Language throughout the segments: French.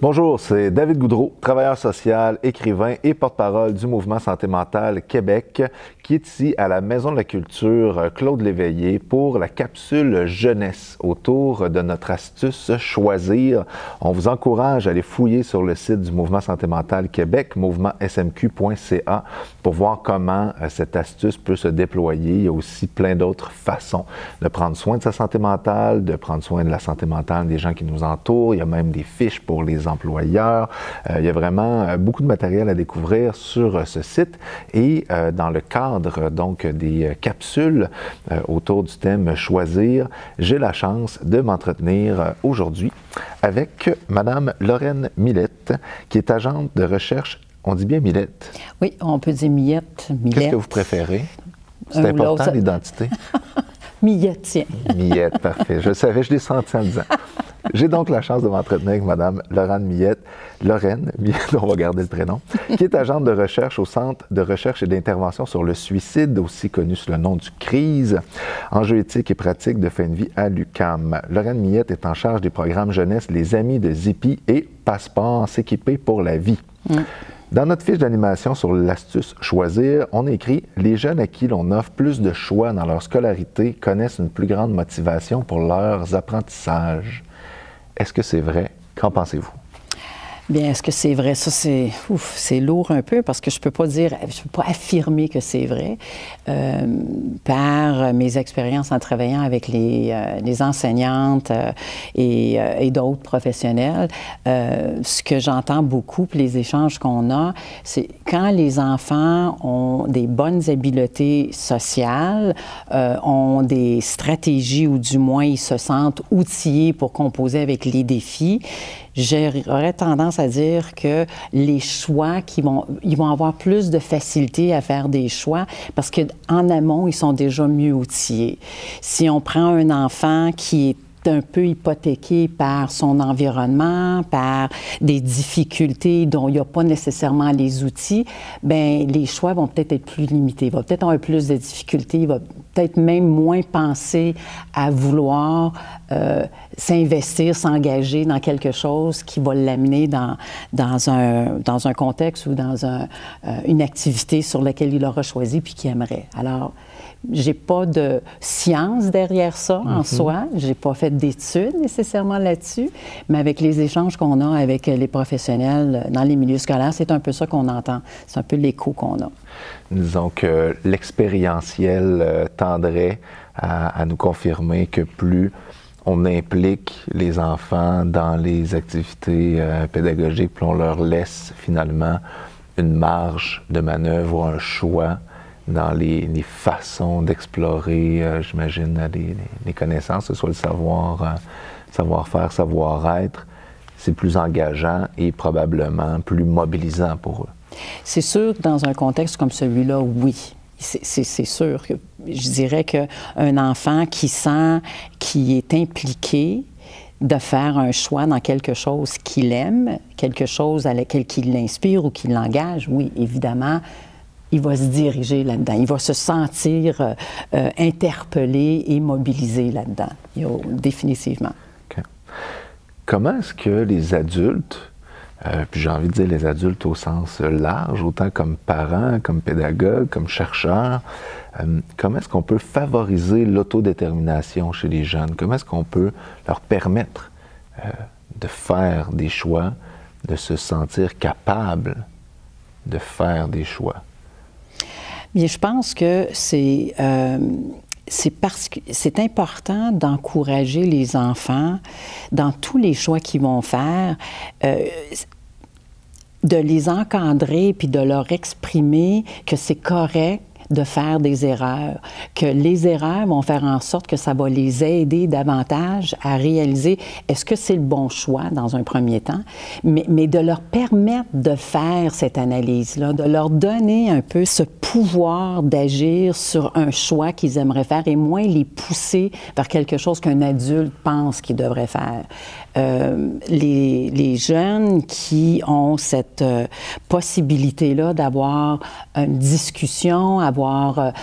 Bonjour, c'est David Goudreau, travailleur social, écrivain et porte-parole du Mouvement Santé Mentale Québec, qui est ici à la Maison de la Culture Claude Léveillé pour la capsule jeunesse autour de notre astuce Choisir. On vous encourage à aller fouiller sur le site du Mouvement Santé Mentale Québec, mouvementsmq.ca, pour voir comment cette astuce peut se déployer. Il y a aussi plein d'autres façons de prendre soin de sa santé mentale, de prendre soin de la santé mentale des gens qui nous entourent. Il y a même des fiches pour les employeurs. Il y a vraiment beaucoup de matériel à découvrir sur ce site. Et dans le cadre donc des capsules autour du thème Choisir, j'ai la chance de m'entretenir aujourd'hui avec Madame Lorraine Millette, qui est agente de recherche. On dit bien Millette? Oui, on peut dire Millette, Millette. Qu'est-ce que vous préférez? C'est important, l'identité. Millette, tiens. Millette, parfait. Je le savais, je l'ai senti en disant. J'ai donc la chance de m'entretenir avec Mme Lorraine Millette, on va garder le prénom, qui est agente de recherche au Centre de recherche et d'intervention sur le suicide, aussi connu sous le nom du CRISE, enjeux éthiques et pratiques de fin de vie à l'UQAM. Lorraine Millette est en charge des programmes jeunesse Les Amis de Zippy et Passeport s'équiper pour la vie. Dans notre fiche d'animation sur l'astuce Choisir, on écrit « Les jeunes à qui l'on offre plus de choix dans leur scolarité connaissent une plus grande motivation pour leurs apprentissages. » Est-ce que c'est vrai? Qu'en pensez-vous? Bien, est-ce que c'est vrai? Ça, c'est lourd un peu parce que je peux pas affirmer que c'est vrai. Par mes expériences en travaillant avec les enseignantes et d'autres professionnels, ce que j'entends beaucoup, puis les échanges qu'on a, c'est quand les enfants ont des bonnes habiletés sociales, ont des stratégies ou du moins ils se sentent outillés pour composer avec les défis, j'aurais tendance à dire que les choix, ils vont avoir plus de facilité à faire des choix parce qu'en amont, ils sont déjà mieux outillés. Si on prend un enfant qui est un peu hypothéqué par son environnement, par des difficultés dont il n'y a pas nécessairement les outils, bien, les choix vont peut-être être plus limités. Il va peut-être avoir plus de difficultés, il va peut-être même moins penser à vouloir s'investir, s'engager dans quelque chose qui va l'amener dans un contexte ou dans une activité sur laquelle il aura choisi puis qu'il aimerait. Alors, j'ai pas de science derrière ça en soi. J'ai pas fait d'études nécessairement là-dessus, mais avec les échanges qu'on a avec les professionnels dans les milieux scolaires, c'est un peu ça qu'on entend. C'est un peu l'écho qu'on a. Disons que l'expérientiel tendrait à nous confirmer que plus on implique les enfants dans les activités pédagogiques, plus on leur laisse finalement une marge de manœuvre ou un choix dans les façons d'explorer, j'imagine, les connaissances, que ce soit le savoir-faire, savoir-être, c'est plus engageant et probablement plus mobilisant pour eux. C'est sûr que dans un contexte comme celui-là, oui. C'est sûr que je dirais qu'un enfant qui sent qu'il est impliqué de faire un choix dans quelque chose qu'il aime, quelque chose à laquelle qui l'inspire ou qui l'engage, oui, évidemment, il va se diriger là-dedans. Il va se sentir interpellé et mobilisé là-dedans, définitivement. Okay. Comment est-ce que les adultes, puis j'ai envie de dire les adultes au sens large, autant comme parents, comme pédagogues, comme chercheurs, comment est-ce qu'on peut favoriser l'autodétermination chez les jeunes? Comment est-ce qu'on peut leur permettre de faire des choix, de se sentir capables de faire des choix? Bien, je pense que c'est important d'encourager les enfants dans tous les choix qu'ils vont faire, de les encadrer puis de leur exprimer que c'est correct de faire des erreurs, que les erreurs vont faire en sorte que ça va les aider davantage à réaliser est-ce que c'est le bon choix dans un premier temps, mais de leur permettre de faire cette analyse-là, de leur donner un peu ce pouvoir d'agir sur un choix qu'ils aimeraient faire et moins les pousser vers quelque chose qu'un adulte pense qu'ils devraient faire. Les jeunes qui ont cette possibilité-là d'avoir une discussion, avoir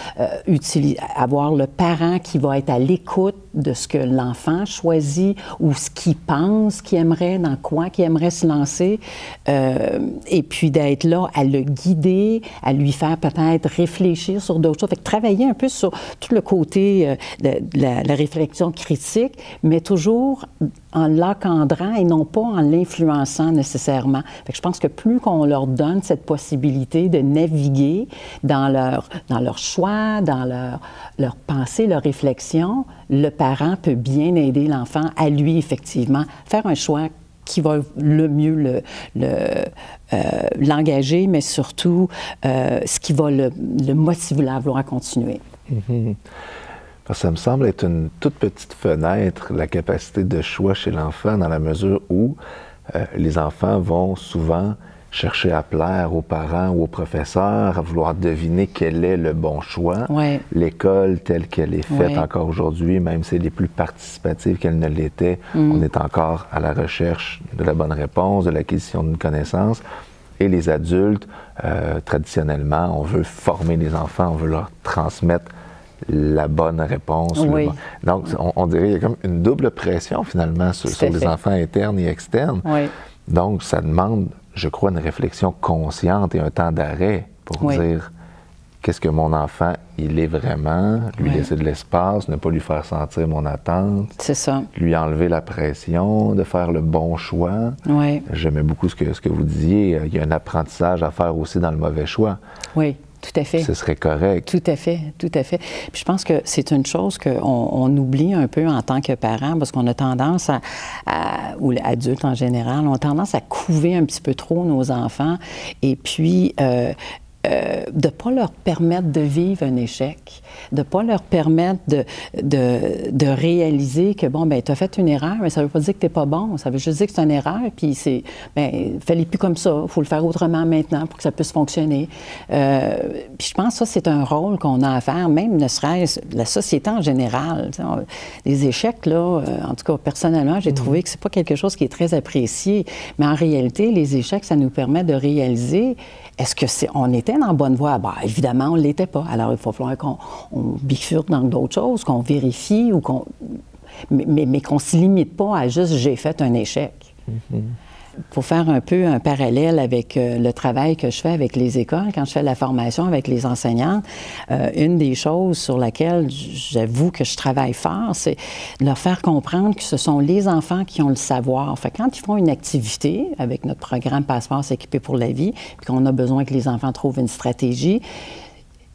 le parent qui va être à l'écoute de ce que l'enfant choisit ou ce qu'il pense qu'il aimerait, dans quoi qu'il aimerait se lancer, et puis d'être là à le guider, à lui faire peut-être réfléchir sur d'autres choses. Fait que travailler un peu sur tout le côté de la réflexion critique, mais toujours en l'encadrant et non pas en l'influençant nécessairement. Fait que je pense que plus qu'on leur donne cette possibilité de naviguer dans leur choix, dans leur pensée, leur réflexion, le parent peut bien aider l'enfant à lui, effectivement, faire un choix qui va le mieux l'engager, mais surtout ce qui va le motiver à vouloir continuer. Mm-hmm. Parce que ça me semble être une toute petite fenêtre, la capacité de choix chez l'enfant, dans la mesure où les enfants vont souvent chercher à plaire aux parents ou aux professeurs, à vouloir deviner quel est le bon choix. Ouais. L'école telle qu'elle est faite ouais. encore aujourd'hui, même si elle est plus participative qu'elle ne l'était, on est encore à la recherche de la bonne réponse, de l'acquisition d'une connaissance. Et les adultes, traditionnellement, on veut former les enfants, on veut leur transmettre la bonne réponse. Oui. Donc, on dirait qu'il y a comme une double pression, finalement, sur les enfants internes et externes. Oui. Donc, ça demande, je crois, une réflexion consciente et un temps d'arrêt pour dire qu'est-ce que mon enfant, il est vraiment, lui laisser de l'espace, ne pas lui faire sentir mon attente. C'est ça. Lui enlever la pression de faire le bon choix. Oui. J'aimais beaucoup ce que vous disiez. Il y a un apprentissage à faire aussi dans le mauvais choix. Oui. Tout à fait. Ce serait correct. Tout à fait, tout à fait. Puis je pense que c'est une chose qu'on oublie un peu en tant que parents, parce qu'on a tendance ou adultes en général, on a tendance à couver un petit peu trop nos enfants et puis de ne pas leur permettre de vivre un échec, de ne pas leur permettre de réaliser que, bon, bien, tu as fait une erreur, mais ça ne veut pas dire que tu n'es pas bon, ça veut juste dire que c'est une erreur, puis c'est, bien, fallait plus comme ça, il faut le faire autrement maintenant pour que ça puisse fonctionner. Puis je pense que ça, c'est un rôle qu'on a à faire, même ne serait-ce la société en général. Les échecs, là, en tout cas, personnellement, j'ai trouvé que c'est pas quelque chose qui est très apprécié, mais en réalité, les échecs, ça nous permet de réaliser, est-ce qu'on était dans la bonne voie? Bien, évidemment, on ne l'était pas. Alors, il faut falloir qu'on bifurque dans d'autres choses, qu'on vérifie, ou mais qu'on ne se limite pas à juste « j'ai fait un échec ». Pour faire un peu un parallèle avec le travail que je fais avec les écoles, quand je fais la formation avec les enseignants, une des choses sur laquelle j'avoue que je travaille fort, c'est de leur faire comprendre que ce sont les enfants qui ont le savoir. Fait que quand ils font une activité avec notre programme Passeport s'équiper pour la vie, puis qu'on a besoin que les enfants trouvent une stratégie,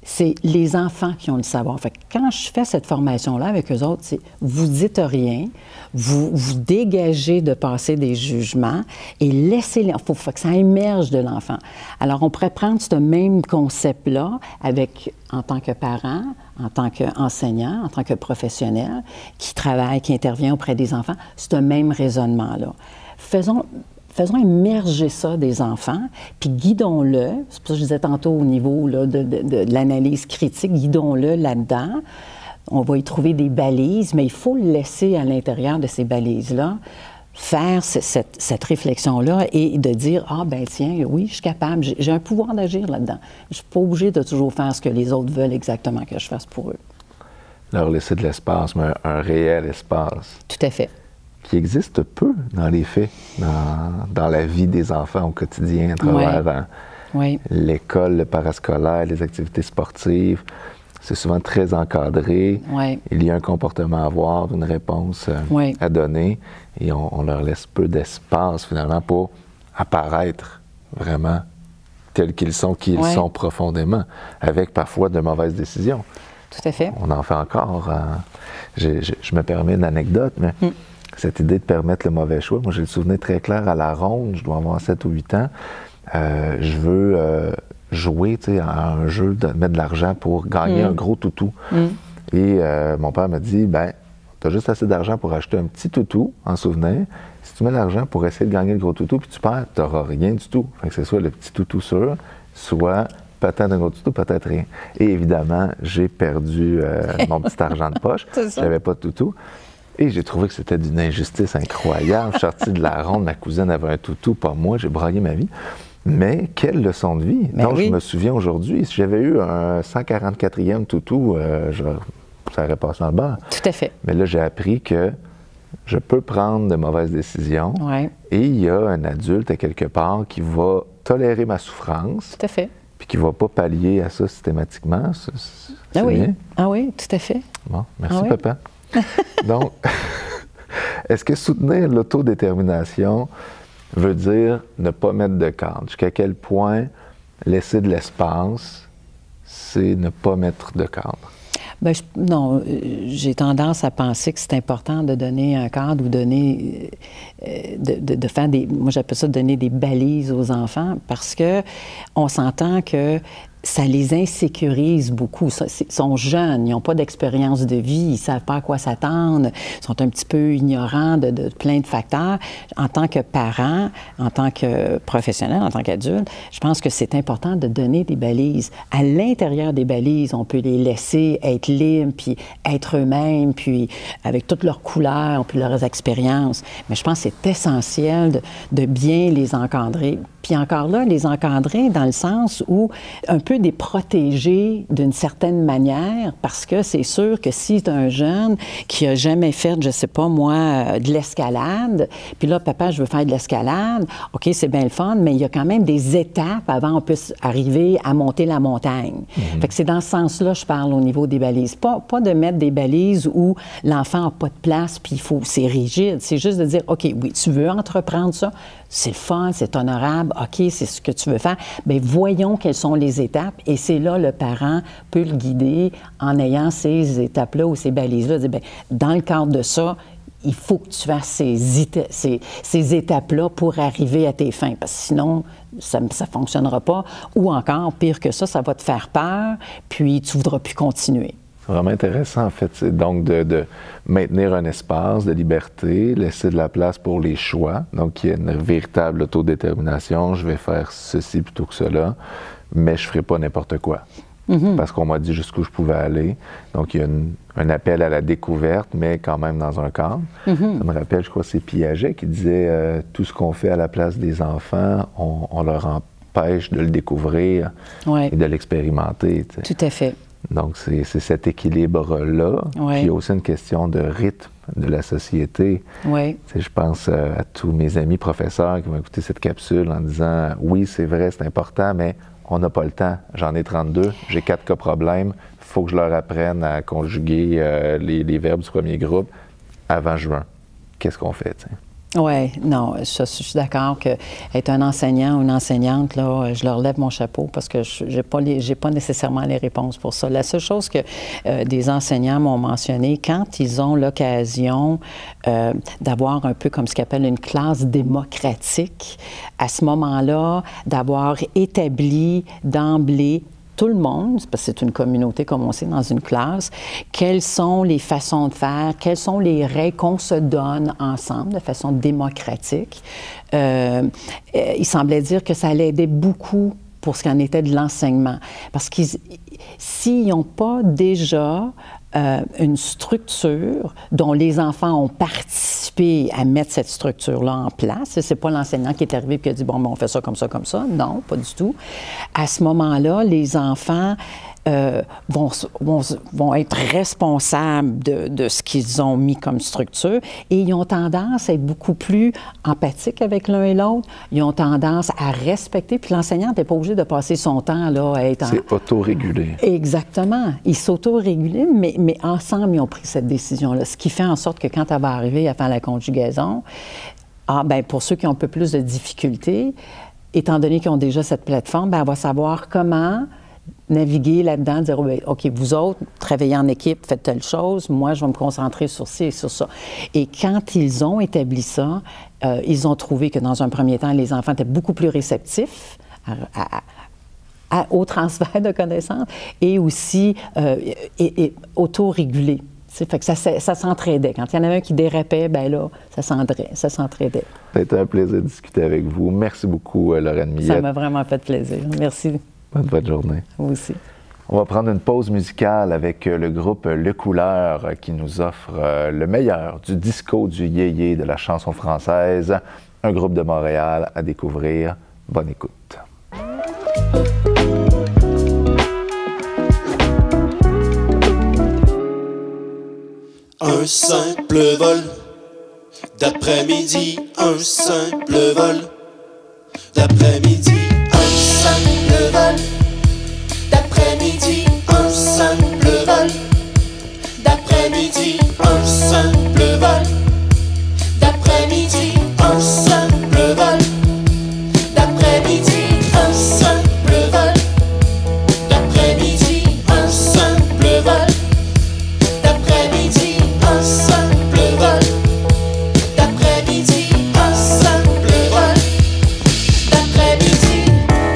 c'est les enfants qui ont le savoir. Fait que quand je fais cette formation-là avec eux autres, c'est vous dites rien, vous dégagez de passer des jugements et laissez-les. Il faut que ça émerge de l'enfant. Alors, on pourrait prendre ce même concept-là avec, en tant que parent, en tant qu'enseignant, en tant que professionnel qui travaille, qui intervient auprès des enfants, ce même raisonnement-là. Faisons émerger ça des enfants, puis guidons-le. C'est pour ça que je disais tantôt au niveau là, de l'analyse critique, guidons-le là-dedans. On va y trouver des balises, mais il faut le laisser à l'intérieur de ces balises-là, faire cette réflexion-là et de dire « Ah, ben tiens, oui, je suis capable, j'ai un pouvoir d'agir là-dedans. Je ne suis pas obligé de toujours faire ce que les autres veulent exactement que je fasse pour eux. » Leur laisser de l'espace, mais un réel espace. Tout à fait. Qui existe peu dans les faits, dans la vie des enfants au quotidien, à travers l'école, le parascolaire, les activités sportives. C'est souvent très encadré. Il y a un comportement à avoir, une réponse à donner, et on leur laisse peu d'espace, finalement, pour apparaître vraiment tels qu'ils sont, qui ils sont profondément, avec parfois de mauvaises décisions. Tout à fait. On en fait encore. Je me permets une anecdote, mais cette idée de permettre le mauvais choix, moi j'ai le souvenir très clair à la ronde, je dois avoir 7 ou 8 ans, je veux jouer à un jeu, mettre de l'argent pour gagner un gros toutou. Et mon père m'a dit, ben, tu as juste assez d'argent pour acheter un petit toutou, en souvenir. Si tu mets de l'argent pour essayer de gagner le gros toutou, puis tu perds, tu n'auras rien du tout. Fait que c'est soit le petit toutou sûr, soit peut-être un gros toutou, peut-être rien. Et évidemment, j'ai perdu mon petit argent de poche. Je n'avais pas de toutou. Et j'ai trouvé que c'était d'une injustice incroyable. Je suis sorti de la ronde, ma cousine avait un toutou, pas moi, j'ai braillé ma vie. Mais quelle leçon de vie! Ben Donc, oui. je me souviens aujourd'hui, si j'avais eu un 144e toutou, ça aurait passé dans le bar. Tout à fait. Mais là, j'ai appris que je peux prendre de mauvaises décisions Oui, et il y a un adulte à quelque part qui va tolérer ma souffrance tout à fait. puis qui ne va pas pallier à ça systématiquement. C'est oui. bien? Ah oui, tout à fait. Bon, merci Ah oui? papa. Donc, est-ce que soutenir l'autodétermination veut dire ne pas mettre de cadre? Jusqu'à quel point laisser de l'espace, c'est ne pas mettre de cadre? Bien, non, j'ai tendance à penser que c'est important de donner un cadre ou donner, de faire des, moi j'appelle ça donner des balises aux enfants parce que on s'entend que ça les insécurise beaucoup. Ils sont jeunes, ils n'ont pas d'expérience de vie, ils ne savent pas à quoi s'attendre, ils sont un petit peu ignorants de plein de facteurs. En tant que parent, en tant que professionnel, en tant qu'adulte, je pense que c'est important de donner des balises. À l'intérieur des balises, on peut les laisser être libres, puis être eux-mêmes, puis avec toutes leurs couleurs, puis leurs expériences. Mais je pense que c'est essentiel de bien les encadrer. Puis encore là, les encadrer dans le sens où un peu des protéger d'une certaine manière, parce que c'est sûr que si tu as un jeune qui a jamais fait, je sais pas moi, de l'escalade, puis là, papa, je veux faire de l'escalade, OK, c'est bien le fun, mais il y a quand même des étapes avant qu'on puisse arriver à monter la montagne. Fait que c'est dans ce sens-là, je parle au niveau des balises. Pas de mettre des balises où l'enfant n'a pas de place, puis c'est rigide. C'est juste de dire, OK, oui, tu veux entreprendre ça, c'est le fun, c'est honorable, OK, c'est ce que tu veux faire. Bien, voyons quelles sont les étapes et c'est là le parent peut le guider en ayant ces étapes-là ou ces balises-là. Dire, bien, dans le cadre de ça, il faut que tu fasses ces étapes-là pour arriver à tes fins, parce que sinon, ça ne fonctionnera pas. Ou encore, pire que ça va te faire peur, puis tu ne voudras plus continuer. C'est vraiment intéressant, en fait. C'est donc de maintenir un espace de liberté, laisser de la place pour les choix. Donc, il y a une véritable autodétermination. Je vais faire ceci plutôt que cela, mais je ne ferai pas n'importe quoi. Parce qu'on m'a dit jusqu'où je pouvais aller. Donc, il y a un appel à la découverte, mais quand même dans un cadre. Ça me rappelle, je crois que c'est Piaget qui disait tout ce qu'on fait à la place des enfants, on leur empêche de le découvrir et de l'expérimenter. Tout à fait. Donc, c'est cet équilibre-là. Oui. Puis il y a aussi une question de rythme de la société. Oui. Je pense à tous mes amis professeurs qui vont écouter cette capsule en disant « Oui, c'est vrai, c'est important, mais on n'a pas le temps. J'en ai 32, j'ai 4 cas problèmes. Il faut que je leur apprenne à conjuguer les verbes du premier groupe avant juin. » Qu'est-ce qu'on fait, t'sais? Oui, non, je suis d'accord qu'être un enseignant ou une enseignante, là, je leur lève mon chapeau parce que je n'ai pas nécessairement les réponses pour ça. La seule chose que des enseignants m'ont mentionné, quand ils ont l'occasion d'avoir un peu comme ce qu'ils appellent une classe démocratique, à ce moment-là, d'avoir établi d'emblée tout le monde, parce que c'est une communauté, comme on sait, dans une classe, quelles sont les façons de faire, quelles sont les règles qu'on se donne ensemble de façon démocratique. Il semblait dire que ça l'aidait beaucoup pour ce qu'en était de l'enseignement. Parce qu'ils s'ils n'ont pas déjà une structure dont les enfants ont participé à mettre cette structure-là en place. C'est pas l'enseignant qui est arrivé et qui a dit « bon, ben, on fait ça comme ça, comme ça ». Non, pas du tout. À ce moment-là, les enfants vont être responsables de ce qu'ils ont mis comme structure et ils ont tendance à être beaucoup plus empathiques avec l'un et l'autre. Ils ont tendance à respecter. Puis l'enseignant n'est pas obligé de passer son temps là, à être... C'est autorégulé. Exactement. Ils s'autorégulent, mais ensemble, ils ont pris cette décision-là. Ce qui fait en sorte que quand elle va arriver à faire la conjugaison, pour ceux qui ont un peu plus de difficultés, étant donné qu'ils ont déjà cette plateforme, elle va savoir comment naviguer là-dedans, dire « OK, vous autres, travaillez en équipe, faites telle chose, moi, je vais me concentrer sur ci et sur ça. » Et quand ils ont établi ça, ils ont trouvé que dans un premier temps, les enfants étaient beaucoup plus réceptifs au transfert de connaissances et aussi autorégulés. Fait que ça s'entraidait. Quand il y en avait un qui dérapait, bien là, ça s'entraidait. Ça a été un plaisir de discuter avec vous. Merci beaucoup, Lorraine Millette. Ça m'a vraiment fait plaisir. Merci. Bonne journée. Vous aussi. On va prendre une pause musicale avec le groupe Le Couleur qui nous offre le meilleur du disco, du yéyé, de la chanson française. Un groupe de Montréal à découvrir. Bonne écoute. Un simple vol d'après-midi, un simple vol d'après-midi, un simple vol d'après-midi, un simple vol d'après-midi, un simple vol d'après-midi, un simple vol d'après-midi, un simple vol d'après-midi, un simple vol d'après-midi, un simple vol d'après-midi, un simple vol d'après-midi.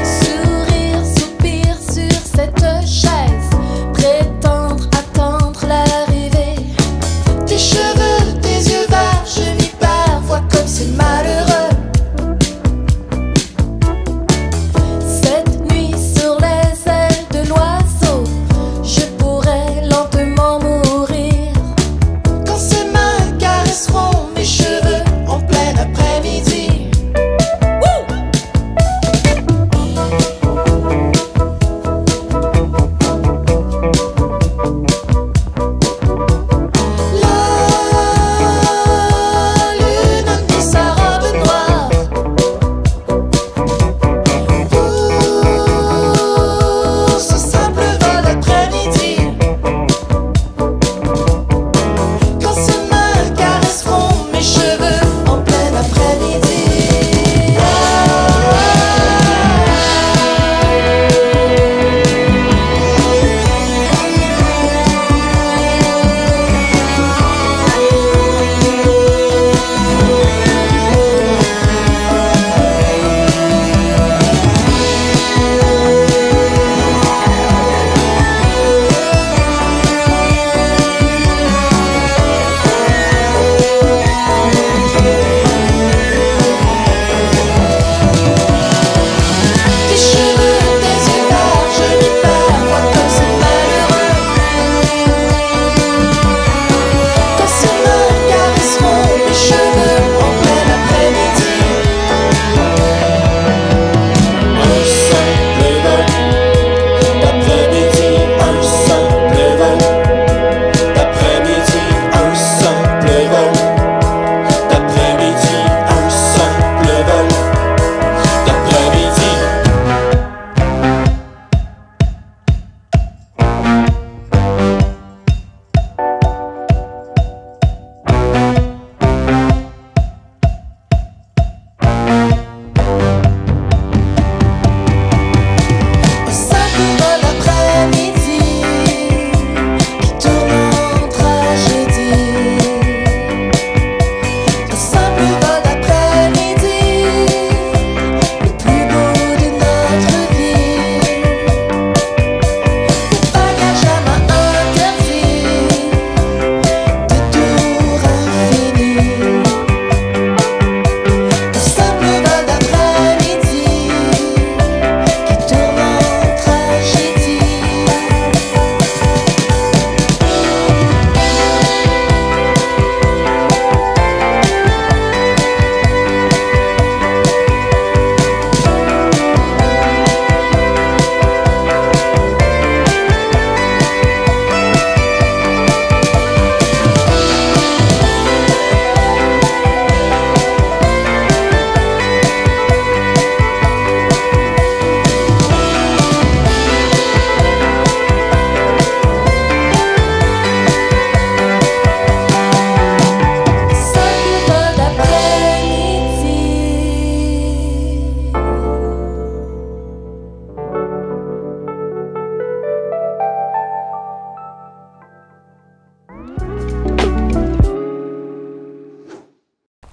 Sourire, soupir sur cette chaise, prétendre attendre l'arrivée. Tes cheveux, tes yeux verts, je m'y perds, vois comme c'est malheureux. Cette nuit sur les ailes de l'oiseau, je pourrais lentement mourir. Quand ses mains caresseront mes cheveux en plein après-midi. La lune a mis sa robe noire pour ce simple vol d'après-midi. Quand ses mains caresseront mes cheveux en plein après-midi. Tes cheveux, tes yeux verts, je m'y perds, vois comme c'est malheureux. Quand ses mains caresseront mes cheveux en plein après-midi. Un simple vol d'après-midi, un simple vol d'après-midi, un simple vol d'après-midi, un simple vol d'après-midi. Un simple vol d'après-midi qui tourne en tragédie. Un simple vol d'après-midi, le plus beau de notre vie. Le bagage à main interdit, de tours infinis. Un simple vol d'après-midi qui tourne en tragédie. Simple vol d'après-midi.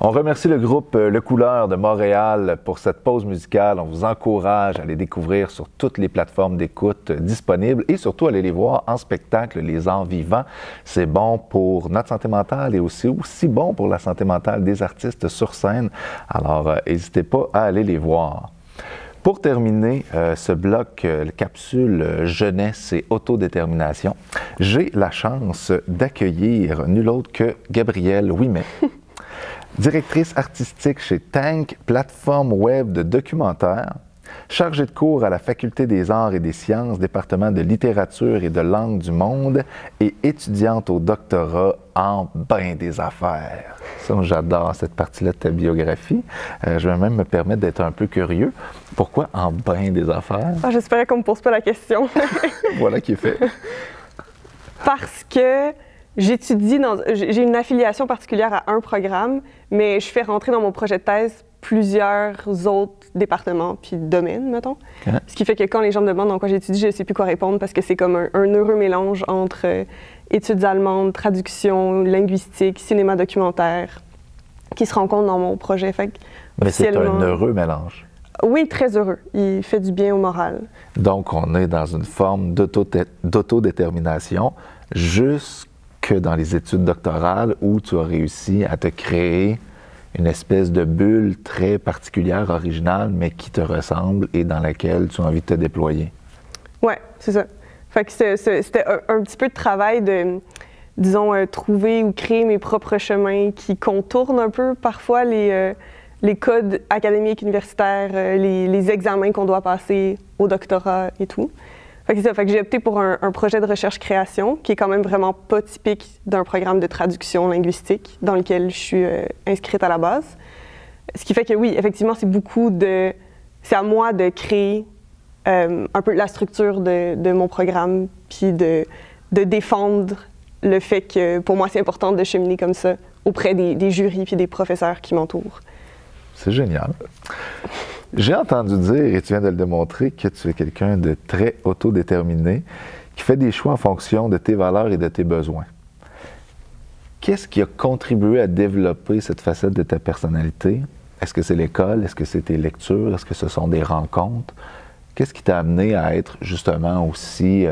On remercie le groupe Le Couleur de Montréal pour cette pause musicale. On vous encourage à les découvrir sur toutes les plateformes d'écoute disponibles et surtout à aller les voir en spectacle, les arts vivants. C'est bon pour notre santé mentale et aussi bon pour la santé mentale des artistes sur scène. Alors, n'hésitez pas à aller les voir. Pour terminer ce bloc capsule jeunesse et autodétermination, j'ai la chance d'accueillir nul autre que Gabrielle Ouimet. Directrice artistique chez Tank, plateforme web de documentaire. Chargée de cours à la Faculté des arts et des sciences, département de littérature et de langue du monde et étudiante au doctorat en bain des affaires. Ça, j'adore cette partie-là de ta biographie. Je vais même me permettre d'être un peu curieux. Pourquoi en bain des affaires? Ah, j'espérais qu'on ne me pose pas la question. Voilà qui est fait. Parce que j'étudie j'ai une affiliation particulière à un programme, mais je fais rentrer dans mon projet de thèse plusieurs autres départements puis domaines, mettons. Okay. Ce qui fait que quand les gens me demandent dans quoi j'étudie, je ne sais plus quoi répondre parce que c'est comme un heureux mélange entre études allemandes, traduction, linguistique, cinéma documentaire qui se rencontrent dans mon projet. Fait que, mais c'est un heureux mélange. Oui, très heureux. Il fait du bien au moral. Donc, on est dans une forme d'autodétermination jusque dans les études doctorales où tu as réussi à te créer une espèce de bulle très particulière, originale, mais qui te ressemble et dans laquelle tu as envie de te déployer. Oui, c'est ça. Fait que c'était un petit peu de travail de, disons, trouver ou créer mes propres chemins qui contournent un peu parfois les codes académiques, universitaires, les examens qu'on doit passer au doctorat et tout. Fait que c'est ça. Fait que j'ai opté pour un projet de recherche-création qui est quand même vraiment pas typique d'un programme de traduction linguistique dans lequel je suis inscrite à la base. Ce qui fait que oui, effectivement, c'est à moi de créer un peu la structure de mon programme puis de défendre le fait que pour moi, c'est important de cheminer comme ça auprès des jurys puis des professeurs qui m'entourent. C'est génial. J'ai entendu dire, et tu viens de le démontrer, que tu es quelqu'un de très autodéterminé, qui fait des choix en fonction de tes valeurs et de tes besoins. Qu'est-ce qui a contribué à développer cette facette de ta personnalité? Est-ce que c'est l'école? Est-ce que c'est tes lectures? Est-ce que ce sont des rencontres? Qu'est-ce qui t'a amené à être justement aussi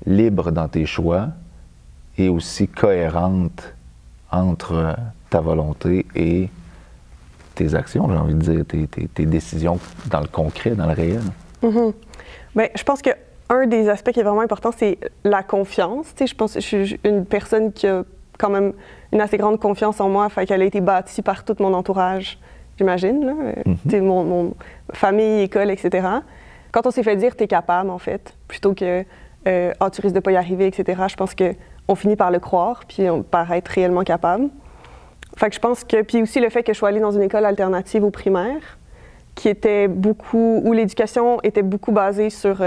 libre dans tes choix et aussi cohérente entre ta volonté et tes actions, j'ai envie de dire, tes décisions dans le concret, dans le réel? Mm-hmm. Bien, je pense qu'un des aspects qui est vraiment important, c'est la confiance. Tu sais, je pense que je suis une personne qui a quand même une assez grande confiance en moi, fait qu'elle a été bâtie par tout mon entourage, j'imagine, là. Mm-hmm. Tu sais, mon famille, école, etc. Quand on s'est fait dire « t'es capable », en fait, plutôt que « ah, tu risques de pas y arriver », etc., je pense qu'on finit par le croire, puis par être réellement capable. Fait que je pense que, puis aussi le fait que je sois allée dans une école alternative au primaire, qui était beaucoup, où l'éducation était beaucoup basée sur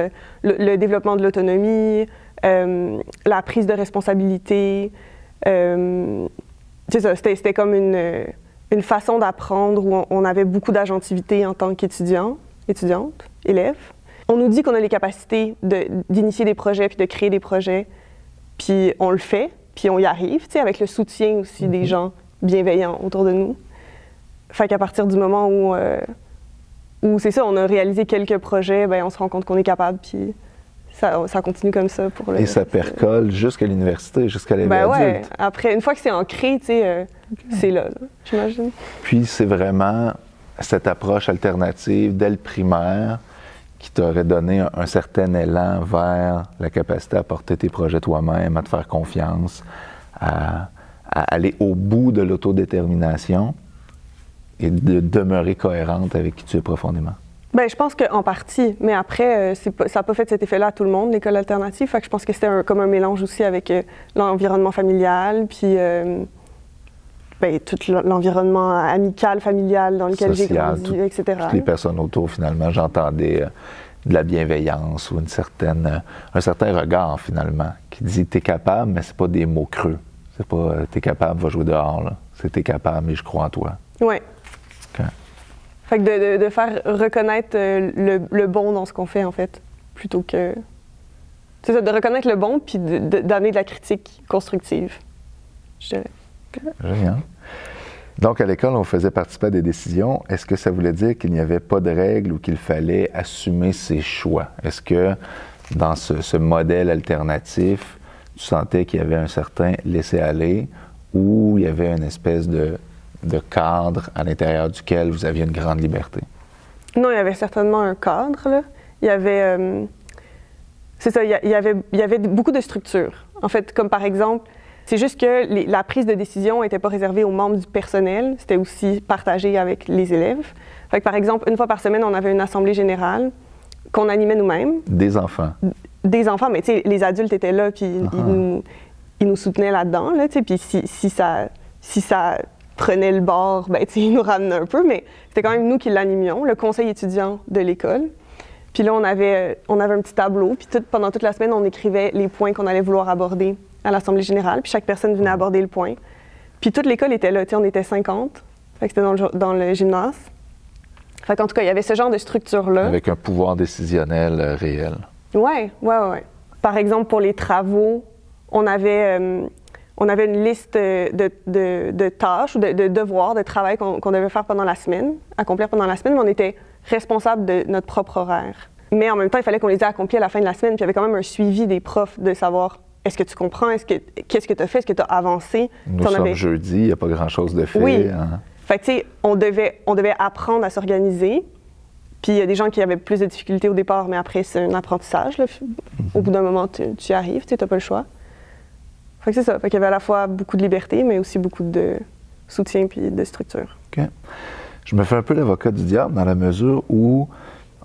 le développement de l'autonomie, la prise de responsabilité. C'est ça, c'était comme une façon d'apprendre où on avait beaucoup d'agentivité en tant qu'étudiante, élève. On nous dit qu'on a les capacités d'initier des projets puis de créer des projets, puis on le fait, puis on y arrive, tu sais, avec le soutien aussi des gens bienveillants autour de nous. Fait qu'à partir du moment où c'est ça, on a réalisé quelques projets, bien, on se rend compte qu'on est capable, puis ça continue comme ça pour le... Et ça percole jusqu'à l'université, jusqu'à la vie adulte. Ouais. Après, une fois que c'est ancré, tu sais, c'est là, j'imagine. Puis c'est vraiment cette approche alternative dès le primaire qui t'aurait donné un certain élan vers la capacité à porter tes projets toi-même, à te faire confiance, à aller au bout de l'autodétermination et de demeurer cohérente avec qui tu es profondément. Bien, je pense qu'en partie, mais après, ça n'a pas fait cet effet-là à tout le monde, l'école alternative. Fait que je pense que c'était comme un mélange aussi avec l'environnement familial, puis tout l'environnement amical, familial dans lequel j'ai grandi, etc. Toutes les personnes autour, finalement, j'entendais de la bienveillance ou un certain regard, finalement, qui dit « t'es capable », mais c'est pas des mots creux. C'est pas « t'es capable, va jouer dehors », là. C'est « t'es capable, mais je crois en toi ». Oui. Okay. Fait que de faire reconnaître le bon dans ce qu'on fait, en fait, plutôt que... C'est ça, de reconnaître le bon, puis d'amener de la critique constructive, je dirais. Génial. Donc, à l'école, on faisait participer à des décisions. Est-ce que ça voulait dire qu'il n'y avait pas de règles ou qu'il fallait assumer ses choix? Est-ce que dans ce modèle alternatif, tu sentais qu'il y avait un certain laisser-aller ou il y avait une espèce de cadre à l'intérieur duquel vous aviez une grande liberté? Non, il y avait certainement un cadre, là. Il y avait... c'est ça, il y avait beaucoup de structures. En fait, comme par exemple, C'est juste que la prise de décision n'était pas réservée aux membres du personnel, c'était aussi partagé avec les élèves. Fait que, par exemple, une fois par semaine, on avait une assemblée générale qu'on animait nous-mêmes. Des enfants. Des enfants, mais tu sais, les adultes étaient là, puis ils nous soutenaient là-dedans, là, tu sais, puis si ça prenait le bord, ben, tu sais, ils nous ramenaient un peu, mais c'était quand même nous qui l'animions, le conseil étudiant de l'école. Puis là, on avait un petit tableau, puis pendant toute la semaine, on écrivait les points qu'on allait vouloir aborder à l'Assemblée générale, puis chaque personne venait aborder le point. Puis toute l'école était là, tu sais, on était 50, fait que c'était dans le gymnase. Fait qu'en tout cas, il y avait ce genre de structure-là. Avec un pouvoir décisionnel réel. Ouais. Par exemple, pour les travaux, on avait une liste de tâches ou de devoirs, de travail qu'on devait faire pendant la semaine, accomplir pendant la semaine, mais on était responsable de notre propre horaire. Mais en même temps, il fallait qu'on les ait accomplis à la fin de la semaine, puis il y avait quand même un suivi des profs de savoir est-ce que tu comprends, qu'est-ce que tu as fait, est-ce que tu as avancé. Nous sommes jeudi, il n'y a pas grand-chose de fait. Oui. Hein? Fait que, tu sais, on devait apprendre à s'organiser. Puis il y a des gens qui avaient plus de difficultés au départ, mais après, c'est un apprentissage. Là. Au bout d'un moment, tu y arrives, tu n'as pas le choix. Fait que c'est ça. Fait qu'il y avait à la fois beaucoup de liberté, mais aussi beaucoup de soutien puis de structure. OK. Je me fais un peu l'avocat du diable dans la mesure où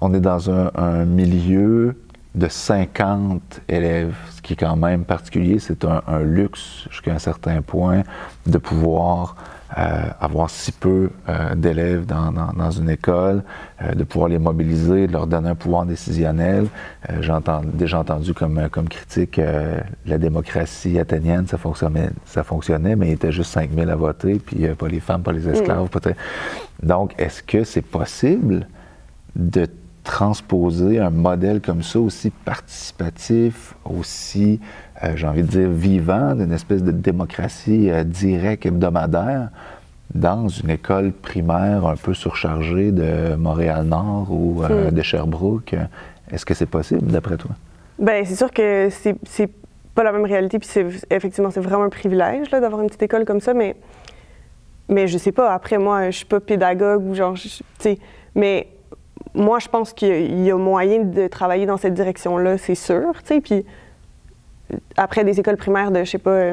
on est dans un milieu de 50 élèves, ce qui est quand même particulier. C'est un luxe jusqu'à un certain point de pouvoir avoir si peu d'élèves dans une école, de pouvoir les mobiliser, de leur donner un pouvoir décisionnel. J'ai déjà entendu comme critique la démocratie athénienne, ça fonctionnait, mais il était juste 5 000 à voter, puis pas les femmes, pas les esclaves, peut-être. Donc, est-ce que c'est possible de transposer un modèle comme ça, aussi participatif, aussi, j'ai envie de dire, vivant, d'une espèce de démocratie directe, hebdomadaire, dans une école primaire un peu surchargée de Montréal-Nord ou de Sherbrooke? Est-ce que c'est possible, d'après toi? Bien, c'est sûr que c'est pas la même réalité, puis effectivement, c'est vraiment un privilège là, d'avoir une petite école comme ça, mais je sais pas, après, moi, je suis pas pédagogue ou genre, tu sais, mais moi, je pense qu'il y a moyen de travailler dans cette direction-là, c'est sûr, tu sais, puis après des écoles primaires de, je sais pas,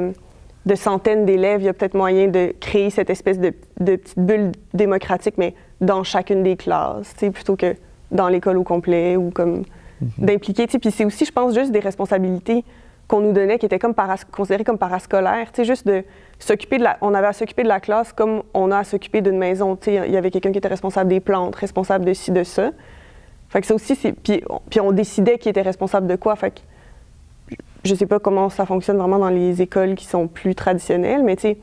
de centaines d'élèves, il y a peut-être moyen de créer cette espèce de petite bulle démocratique, mais dans chacune des classes, tu sais, plutôt que dans l'école au complet ou comme d'impliquer, tu sais, puis c'est aussi, je pense, juste des responsabilités qu'on nous donnait qui étaient comme considérées comme parascolaires, tu sais, juste de s'occuper on avait à s'occuper de la classe comme on a à s'occuper d'une maison, tu sais, il y avait quelqu'un qui était responsable des plantes, responsable de ci, de ça. Fait que ça aussi, puis on décidait qui était responsable de quoi, fait que je sais pas comment ça fonctionne vraiment dans les écoles qui sont plus traditionnelles, mais tu sais,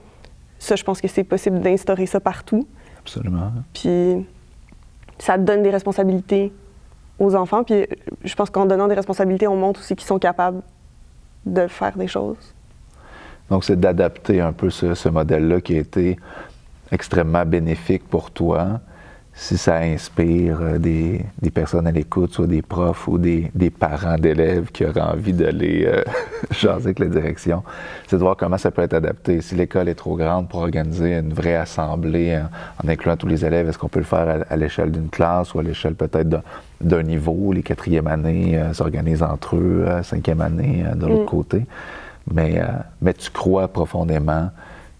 ça, je pense que c'est possible d'instaurer ça partout. Absolument. Puis ça donne des responsabilités aux enfants, puis je pense qu'en donnant des responsabilités, on montre aussi qu'ils sont capables de faire des choses. Donc, c'est d'adapter un peu ce modèle-là qui a été extrêmement bénéfique pour toi, si ça inspire des personnes à l'écoute, soit des profs ou des parents d'élèves qui auraient envie d'aller jaser avec la direction, c'est de voir comment ça peut être adapté. Si l'école est trop grande pour organiser une vraie assemblée en incluant tous les élèves, est-ce qu'on peut le faire à l'échelle d'une classe ou à l'échelle peut-être d'un niveau? Les 4e années s'organisent entre eux, 5e année de l'autre côté. Mais tu crois profondément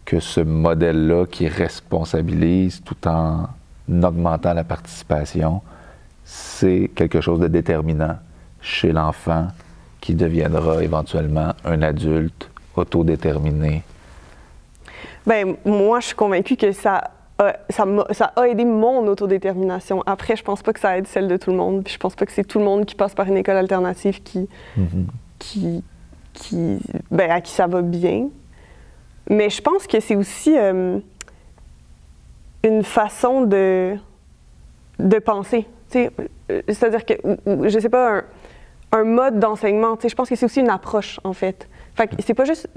que ce modèle-là qui responsabilise tout en augmentant la participation, c'est quelque chose de déterminant chez l'enfant qui deviendra éventuellement un adulte autodéterminé? Bien, moi, je suis convaincue que ça a aidé mon autodétermination. Après, je pense pas que ça aide celle de tout le monde. Puis je pense pas que c'est tout le monde qui passe par une école alternative à qui ça va bien. Mais je pense que c'est aussi une façon de penser. C'est-à-dire que, je sais pas, un mode d'enseignement. Je pense que c'est aussi une approche, en fait. Fait que c'est pas juste...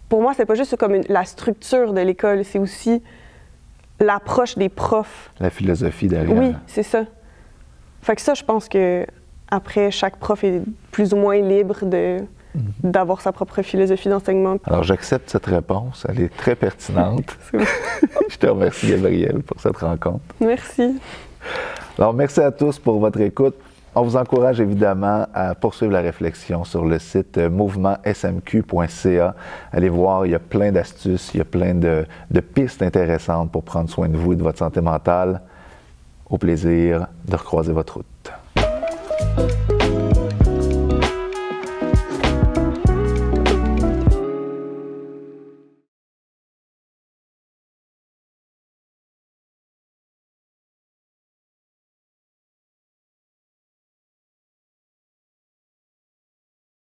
Pour moi, c'est pas juste comme la structure de l'école, c'est aussi l'approche des profs. La philosophie derrière. Oui, c'est ça. Fait que ça, je pense que après, chaque prof est plus ou moins libre d'avoir sa propre philosophie d'enseignement. Alors, j'accepte cette réponse. Elle est très pertinente. Je te remercie, Gabrielle, pour cette rencontre. Merci. Alors, merci à tous pour votre écoute. On vous encourage évidemment à poursuivre la réflexion sur le site mouvementsmq.ca. Allez voir, il y a plein d'astuces, il y a plein de pistes intéressantes pour prendre soin de vous et de votre santé mentale. Au plaisir de recroiser votre route.